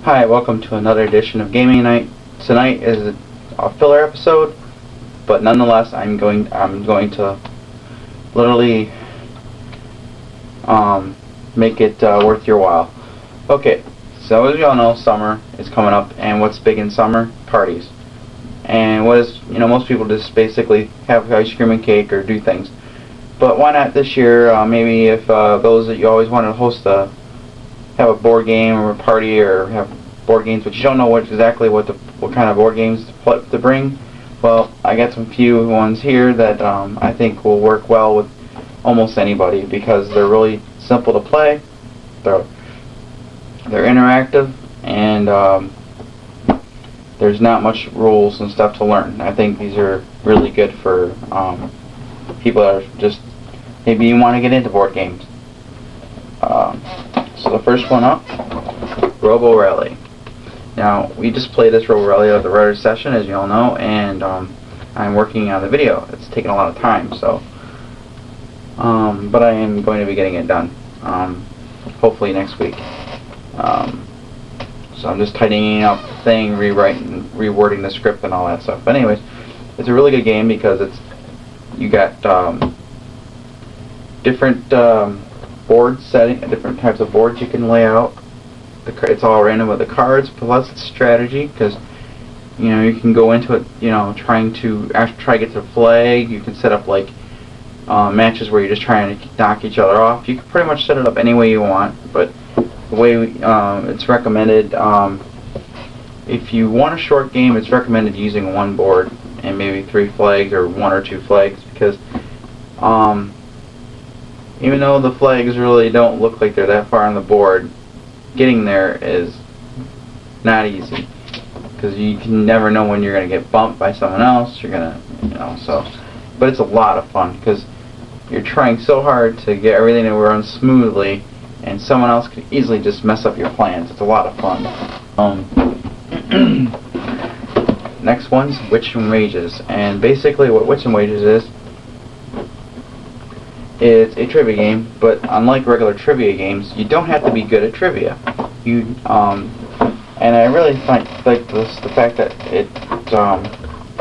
Hi, welcome to another edition of Gaming Night. Tonight is a filler episode, but nonetheless, I'm going to literally make it worth your while. Okay, so as you all know, summer is coming up, and what's big in summer? Parties. And what is, most people just basically have ice cream and cake or do things. But why not this year? Maybe if those that you always wanted to host have a board game or a party, or have board games, but you don't know exactly what kind of board games to bring. Well, I got some few ones here that I think will work well with almost anybody because they're really simple to play. They're interactive, and there's not much rules and stuff to learn. I think these are really good for people that are just maybe you want to get into board games. So the first one up, Robo Rally. Now, we just played this Robo Rally at the Reddit session, as you all know, and I'm working on the video. It's taking a lot of time, so but I am going to be getting it done, hopefully next week. So I'm just tidying up the thing, rewording the script and all that stuff. But anyways, it's a really good game because you got different board setting, different types of boards you can lay out. It's all random with the cards, plus it's strategy, because you can go into it trying to try to get to the flag. You can set up like matches where you're just trying to knock each other off. You can pretty much set it up any way you want, but the way it's recommended, if you want a short game, it's recommended using one board and maybe 3 flags or 1 or 2 flags, because even though the flags really don't look like they're that far on the board, getting there is not easy, because you can never know when you're going to get bumped by someone else. You're going to, but it's a lot of fun because you're trying so hard to get everything to run smoothly, and someone else could easily just mess up your plans. It's a lot of fun. Next one's Wits and Wages, and basically what Wits and Wages is, it's a trivia game, but unlike regular trivia games, you don't have to be good at trivia. And I really like the fact that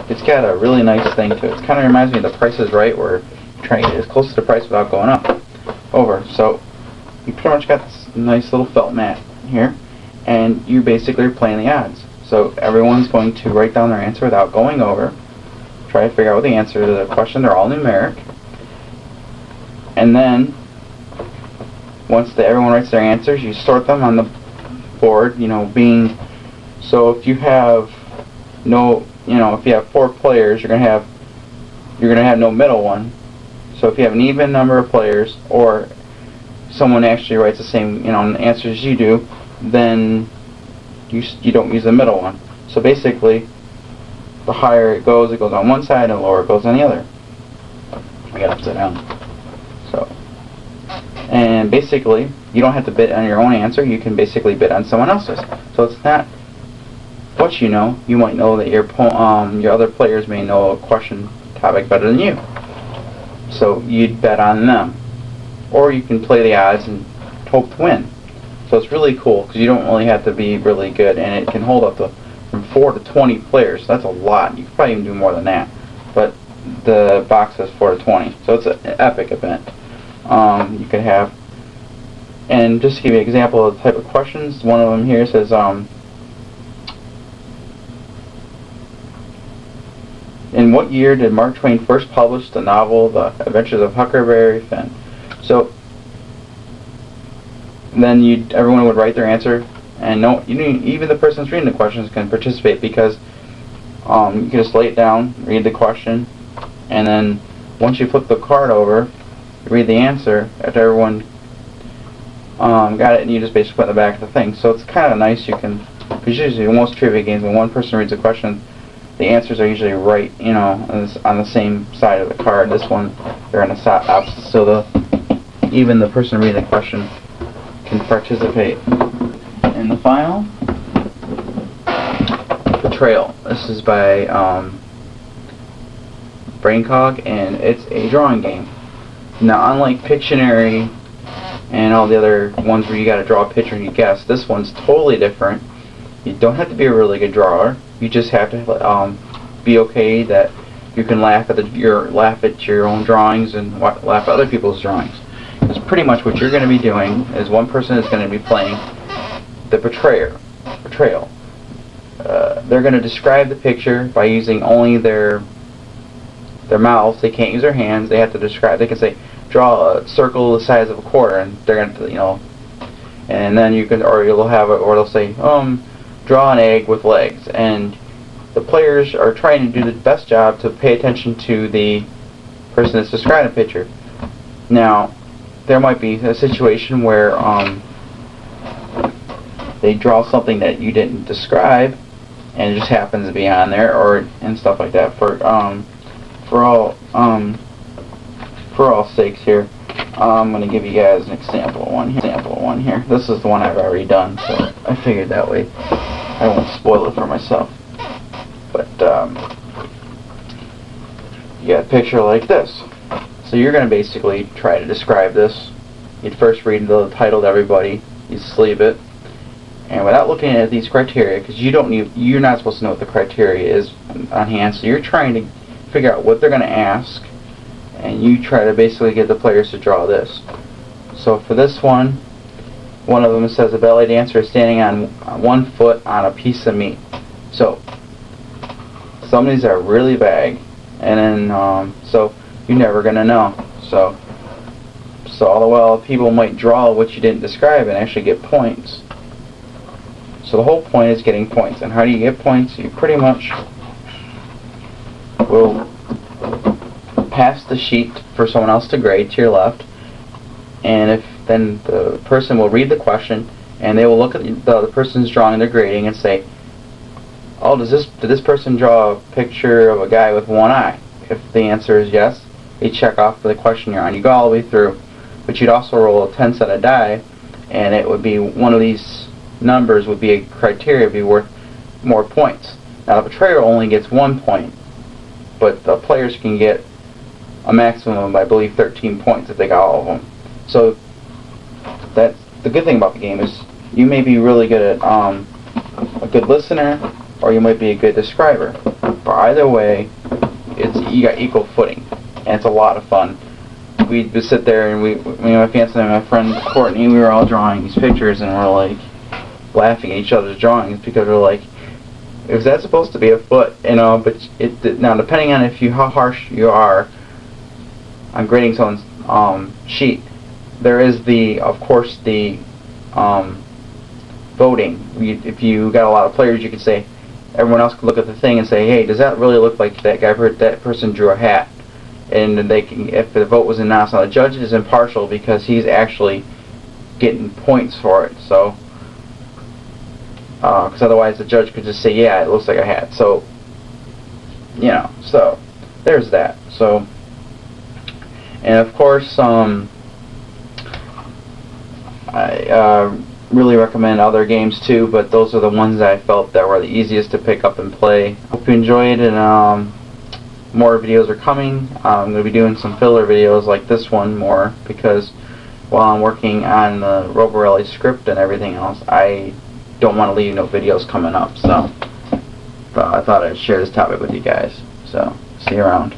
it's got a really nice thing to it. It kind of reminds me of The Price is Right, where you're trying to get as close to the price without going over. So you pretty much got this nice little felt mat here, and you basically are playing the odds. So everyone's going to write down their answer without going over, try to figure out the answer to the question. They're all numeric. And then, once everyone writes their answers, you sort them on the board, so if you have if you have 4 players, you're gonna have no middle one. So if you have an even number of players, or someone actually writes the same answers as you do, then you don't use the middle one. So basically, the higher it goes on one side, and the lower it goes on the other. I got upside down. And basically, you don't have to bid on your own answer. You can basically bid on someone else's. So it's not what you know. You might know that your other players may know a question topic better than you. So you'd bet on them. Or you can play the odds and hope to win. So it's really cool because you don't really have to be really good, and it can hold up to from 4 to 20 players. That's a lot. You could probably even do more than that. But the box says 4 to 20. So it's an epic event. You could have, and just to give you an example of the type of questions, one of them here says, in what year did Mark Twain first publish the novel The Adventures of Huckleberry Finn? So then everyone would write their answer, and even the person that's reading the questions can participate, because you can just lay it down, read the question, and then once you flip the card over, read the answer after everyone got it, and you just basically put it in the back of the thing. So it's kind of nice. Because usually in most trivia games, when one person reads a question, the answers are usually right, on the same side of the card. This one, they're on the opposite, so even the person reading the question can participate. And the final, Betrayal. This is by Braincog, and it's a drawing game. Now, unlike Pictionary and all the other ones where you got to draw a picture and you guess, this one's totally different. You don't have to be a really good drawer. You just have to be okay that you can laugh at your own drawings and laugh at other people's drawings. Because pretty much what you're going to be doing is one person is going to be playing the betrayal. They're going to describe the picture by using only their mouths. They can't use their hands. They have to describe. They can say, draw a circle the size of a quarter, and they're going to, and then you can, or you'll have it, or they'll say, draw an egg with legs, and the players are trying to do the best job to pay attention to the person that's describing the picture. Now, there might be a situation where they draw something that you didn't describe, and it just happens to be on there, and stuff like that. For all sakes here, I'm going to give you guys an example of one here. This is the one I've already done, so I figured that way I won't spoil it for myself. But you got a picture like this. So you're going to basically try to describe this. You'd first read the title to everybody. You sleeve it, and without looking at these criteria, because you're not supposed to know what the criteria is on hand. So you're trying to figure out what they're going to ask, and you try to basically get the players to draw this. So for this one of them says a ballet dancer is standing on one foot on a piece of meat. So some of these are really vague, and then so you're never gonna know. So all the while people might draw what you didn't describe and actually get points. So the whole point is getting points. And how do you get points? You pretty much will pass the sheet for someone else to grade to your left, and then the person will read the question, and they will look at the other person's drawing and their grading and say, oh, did this person draw a picture of a guy with one eye? If the answer is yes, they check off for the question you're on. You go all the way through, but you'd also roll a 10-sided die, and it would be one of these numbers would be a criteria, would be worth more points. Now the betrayer only gets 1 point, but the players can get a maximum of, I believe, 13 points if they got all of them. So that's the good thing about the game, is you may be really good at a good listener, or you might be a good describer. But either way, you got equal footing, and it's a lot of fun. We'd just sit there, and my fiance and my friend Courtney, we were all drawing these pictures, and we're like laughing at each other's drawings because we're like, is that supposed to be a foot? But now depending on how harsh you are on grading someone's sheet, there is of course the voting. If you got a lot of players, you could say, everyone else could look at the thing and say, hey, does that really look like that guy? That person drew a hat, and they can, if the vote was announced. Now the judge is impartial because he's actually getting points for it. So, because otherwise the judge could just say, yeah, it looks like a hat. So, so there's that. So, and of course, I really recommend other games too, but those are the ones that I felt that were the easiest to pick up and play. Hope you enjoyed it, and more videos are coming. I'm going to be doing some filler videos like this one more, because while I'm working on the robo script and everything else, I don't want to leave no videos coming up. So I thought I'd share this topic with you guys. So see you around.